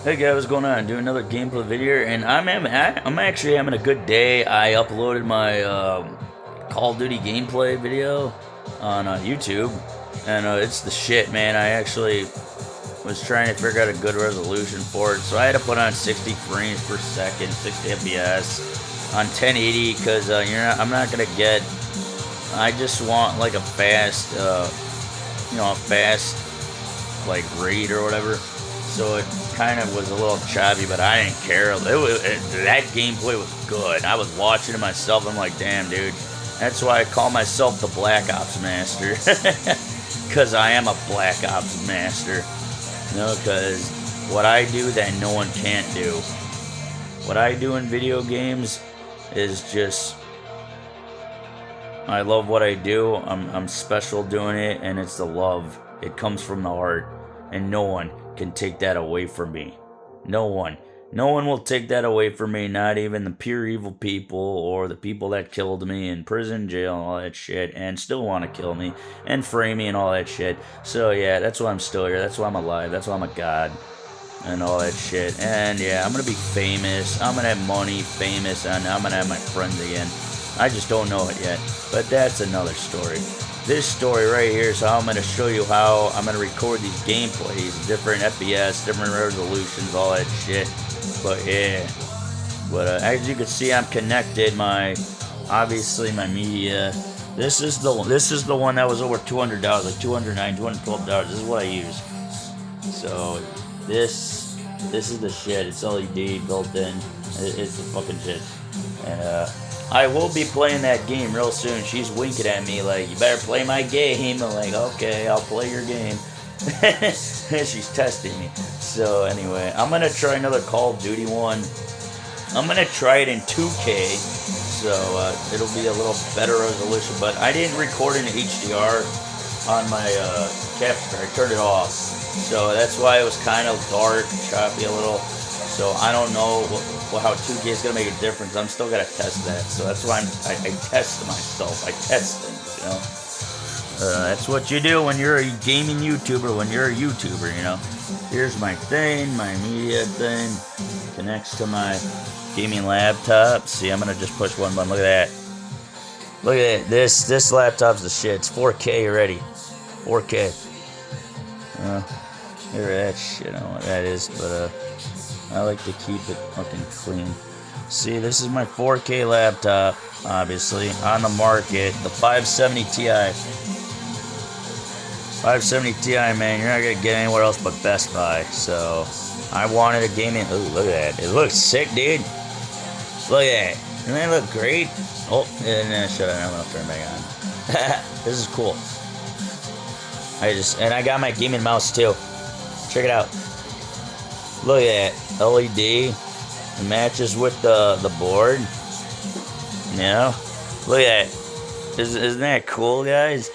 Hey guys, what's going on? Doing another gameplay video, and I'm actually having a good day. I uploaded my Call of Duty gameplay video on YouTube, and it's the shit, man. I actually was trying to figure out a good resolution for it, so I had to put on 60 frames per second, 60 FPS on 1080 because I'm not gonna get. I just want like a fast, a fast like raid or whatever. So it kind of was a little choppy, but I didn't care. That gameplay was good. I was watching it myself. I'm like, damn, dude. That's why I call myself the Black Ops Master. Because I am a Black Ops Master. Because what I do that no one can't do. What I do in video games is just... I love what I do. I'm special doing it, and it's the love. It comes from the heart. And no one can take that away from me. No one. No one will take that away from me, not even the pure evil people or the people that killed me in prison, jail, and all that shit, and still want to kill me and frame me and all that shit. So yeah, that's why I'm still here. That's why I'm alive. That's why I'm a god and all that shit. And yeah, I'm gonna be famous. I'm gonna have money, famous, and I'm gonna have my friends again. I just don't know it yet, but that's another story. This story right here is how I'm going to show you how I'm going to record these gameplays, different FPS, different resolutions, all that shit. But yeah, as you can see, I'm connected. Obviously my media. This is the one that was over $200, like $209, $212. This is what I use. So this is the shit. It's LED built in. It's the fucking shit. And I will be playing that game real soon. She's winking at me like, you better play my game. I'm like, okay, I'll play your game. She's testing me. So anyway, I'm going to try another Call of Duty one. I'm going to try it in 2K. So it'll be a little better resolution. But I didn't record in HDR on my capture. I turned it off. So that's why it was kind of dark, choppy a little. So I don't know how 2K is going to make a difference. I'm still going to test that. So that's why I test myself. I test things, you know. That's what you do when you're a gaming YouTuber, when you're a YouTuber, you know. Here's my thing, my media thing. Connects to my gaming laptop. See, I'm going to just push one button. Look at that. Look at that. This laptop's the shit. It's 4K already. 4K. Hear that shit. I don't know what that is, but I like to keep it fucking clean. See, this is my 4K laptop, obviously, on the market. The 570 Ti. 570 Ti, man, you're not going to get anywhere else but Best Buy. So, I wanted a gaming... Ooh, look at that. It looks sick, dude. Look at that. Doesn't that look great? Oh, shut up. I'm going to turn it back on. This is cool. And I got my gaming mouse, too. Check it out. Look at that LED. It matches with the board. You know? Look at that. Isn't that cool, guys?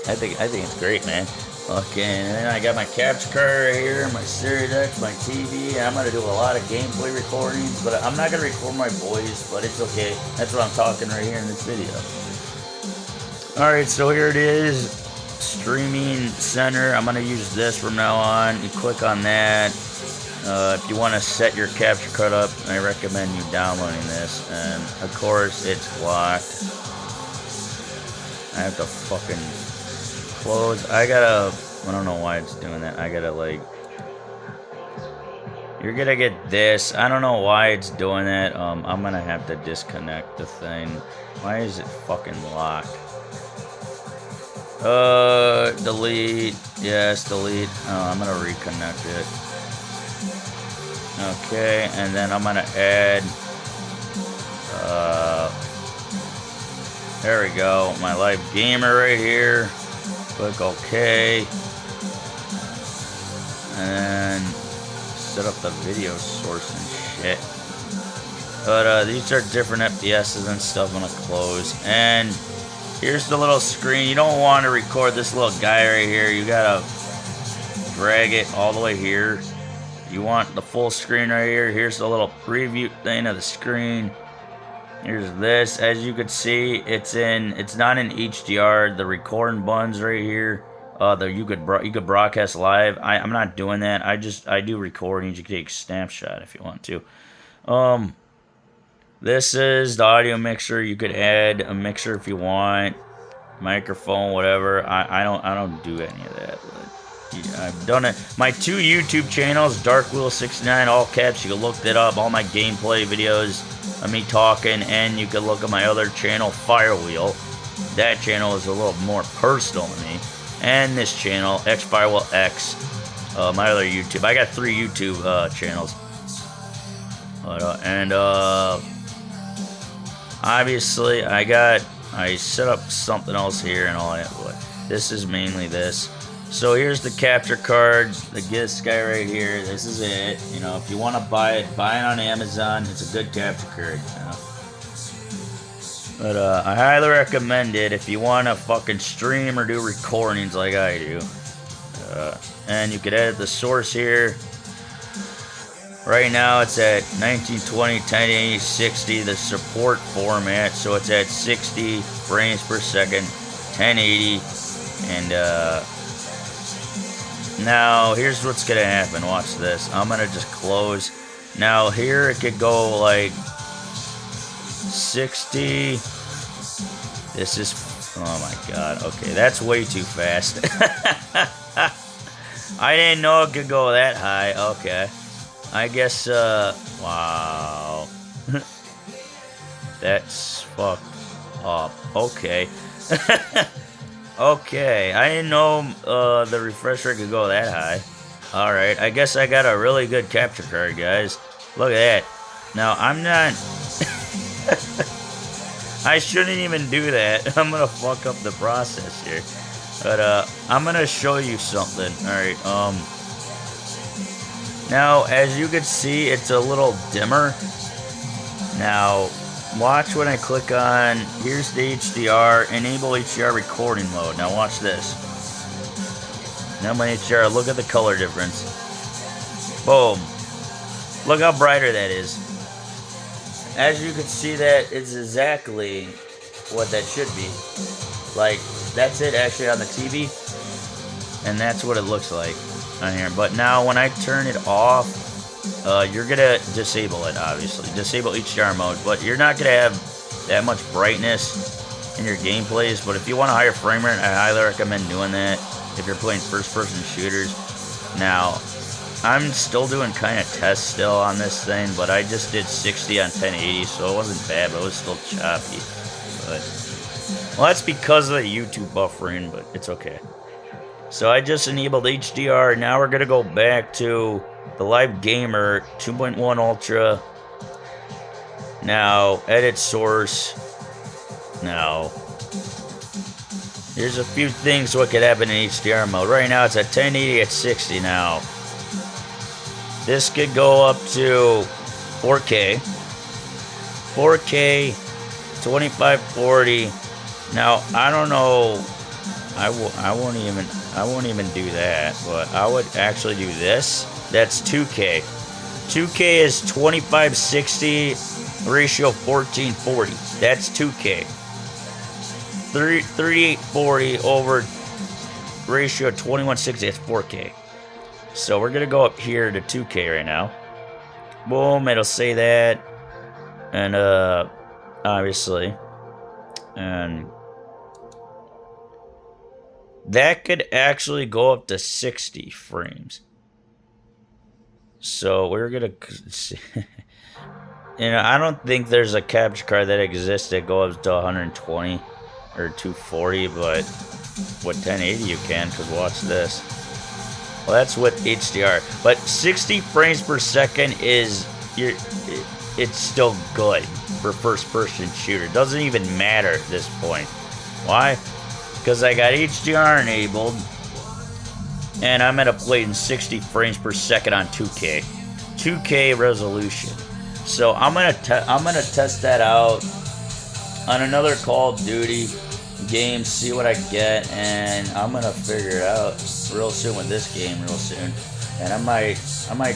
I think it's great, man. Okay, and then I got my capture card right here, my Series X, my TV, and I'm gonna do a lot of gameplay recordings, but I'm not gonna record my voice, but it's okay. That's what I'm talking right here in this video. Alright, so here it is. Streaming center. I'm gonna use this from now on. You click on that. If you want to set your capture card up, I recommend you downloading this. And of course, it's locked. I have to fucking close. I don't know why it's doing that. I gotta like. You're gonna get this. I don't know why it's doing that. I'm gonna have to disconnect the thing. Why is it fucking locked? Delete. Yes, delete. I'm gonna reconnect it. Okay, and then I'm gonna add, there we go, my Livegamer right here. Click OK. And set up the video source and shit. But these are different FPSs and stuff. I'm gonna close. And here's the little screen. You don't want to record this little guy right here. You gotta drag it all the way here. You want the full screen right here. Here's the little preview thing of the screen. Here's this. As you can see, it's not in HDR. The recording buttons right here You could broadcast live. I'm not doing that. I do recordings. You can take a snapshot if you want to. This is the audio mixer. You could add a mixer if you want, microphone, whatever. I don't do any of that. But yeah, I've done it. My 2 YouTube channels, Darkwheel69, all caps. You can look that up. All my gameplay videos of me talking, and you can look at my other channel, Firewheel. That channel is a little more personal to me. And this channel, Firewheel X, my other YouTube. I got 3 YouTube channels. Obviously, I set up something else here and all that, but this is mainly this. So here's the capture cards. This guy right here, this is it. You know, if you want to buy it on Amazon. It's a good capture card, you know. But I highly recommend it if you want to fucking stream or do recordings like I do. And you could edit the source here. Right now it's at 1920, 1080, 60, the support format, so it's at 60 frames per second, 1080, and now here's what's gonna happen. Watch this. I'm gonna just close. Now here it could go like 60. This is, oh my god, okay, that's way too fast. I didn't know it could go that high. Okay. I guess, wow. That's fucked up. Okay. Okay, I didn't know the refresh rate could go that high. Alright, I guess I got a really good capture card, guys. Look at that. Now, I'm not... I shouldn't even do that. I'm gonna fuck up the process here. But, I'm gonna show you something. Alright, now, as you can see, it's a little dimmer. Now, watch when I click on, here's the HDR, enable HDR recording mode. Now watch this. Now my HDR, look at the color difference. Boom. Look how brighter that is. As you can see, that is exactly what that should be. Like, that's it actually on the TV. And that's what it looks like on here. But now when I turn it off, you're gonna disable it, obviously. Disable HDR mode, but you're not gonna have that much brightness in your gameplays. But if you want a higher frame rate, I highly recommend doing that if you're playing first-person shooters. Now, I'm still doing kind of tests still on this thing, but I just did 60 on 1080, so it wasn't bad, but it was still choppy. But, well, that's because of the YouTube buffering, but it's okay. So I just enabled HDR. Now we're gonna go back to the Livegamer 2.1 Ultra. Now edit source. Now here's a few things what could happen in HDR mode. Right now it's at 1080 at 60. Now this could go up to 4K. 4K 2540. Now I don't know. I won't even do that, but I would actually do this. That's 2K. 2K is 2560 ratio 1440. That's 2K. 3840 over ratio 2160. That's 4K. So we're gonna go up here to 2K right now. Boom, it'll say that, and obviously, and that could actually go up to 60 frames. So we're gonna see. You know, I don't think there's a capture card that exists that goes up to 120 or 240, but with 1080 you can, because watch this. Well, that's with HDR, but 60 frames per second is, it's still good for first-person shooter. It doesn't even matter at this point. Why? Because I got HDR enabled, and I'm gonna play in 60 frames per second on 2K, 2K resolution. So I'm gonna test that out on another Call of Duty game, see what I get, and I'm gonna figure it out real soon with this game, real soon. And I might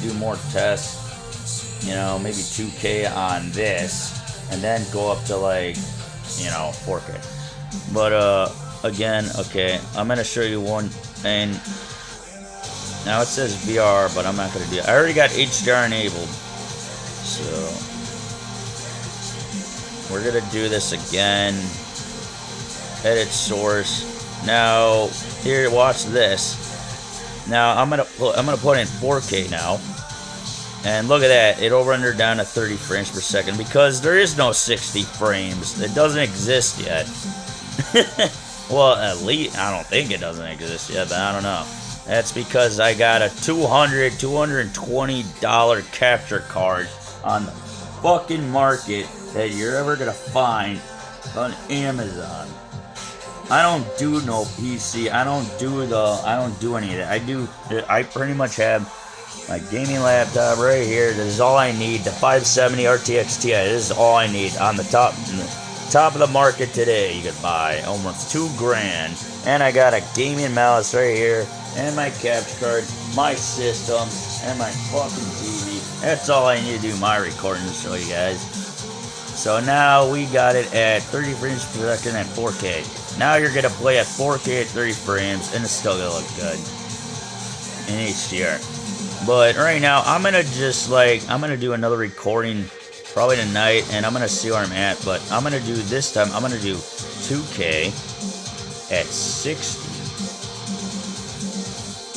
do more tests, you know, maybe 2K on this, and then go up to, like, you know, 4K. But again, okay, I'm gonna show you one And now it says VR, but I'm not gonna do it. I already got HDR enabled, so we're gonna do this again. Edit source. Now here, watch this. Now I'm gonna put in 4K now, and look at that. It'll render down to 30 frames per second because there is no 60 frames. It doesn't exist yet. Well, at least I don't think it doesn't exist yet, but I don't know. That's because I got a $220 capture card on the fucking market that you're ever gonna find on Amazon. I don't do no PC. I don't do any of that. I pretty much have my gaming laptop right here. This is all I need. The 570 RTX Ti. This is all I need on the top of the market today. You could buy almost $2,000. And I got a gaming mouse right here, and my capture card, my system, and my fucking TV. That's all I need to do my recording to show you guys. So now we got it at 30 frames per second at 4K. Now you're gonna play at 4K at 30 frames, and it's still gonna look good in HDR. But right now, I'm gonna do another recording probably tonight, and I'm gonna see where I'm at. But I'm gonna do this time. I'm gonna do 2K at 60.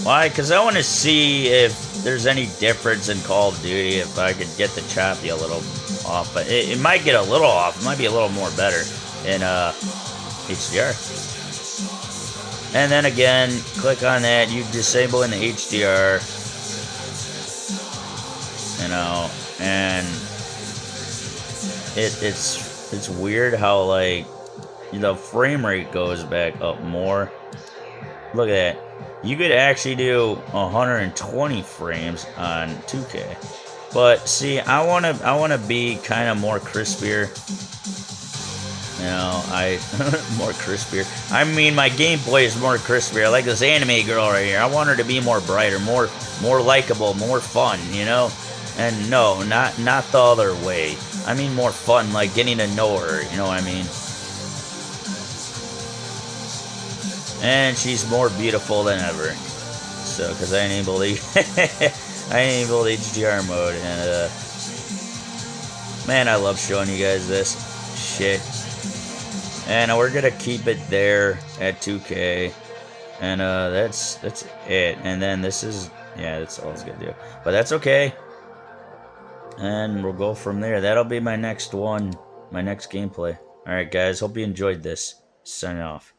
Why? Because I want to see if there's any difference in Call of Duty. If I could get the choppy a little off, but it might get a little off. It might be a little more better in HDR. And then again, click on that. You disable in the HDR. You know, and it's weird how like the frame rate goes back up more. Look at that. You could actually do 120 frames on 2K. But see, I wanna be kind of more crispier. You know, more crispier. I mean, my gameplay is more crispier. I like this anime girl right here. I want her to be more brighter, more likable, more fun. You know, and no, not the other way. I mean, more fun, like getting to know her. You know what I mean? And she's more beautiful than ever. So, because I enabled HDR mode, and man, I love showing you guys this shit. And we're gonna keep it there at 2K, and that's it. And then this is that's all it's gonna do. But that's okay. And we'll go from there. That'll be my next one, my next gameplay. All right, guys. Hope you enjoyed this. Signing off.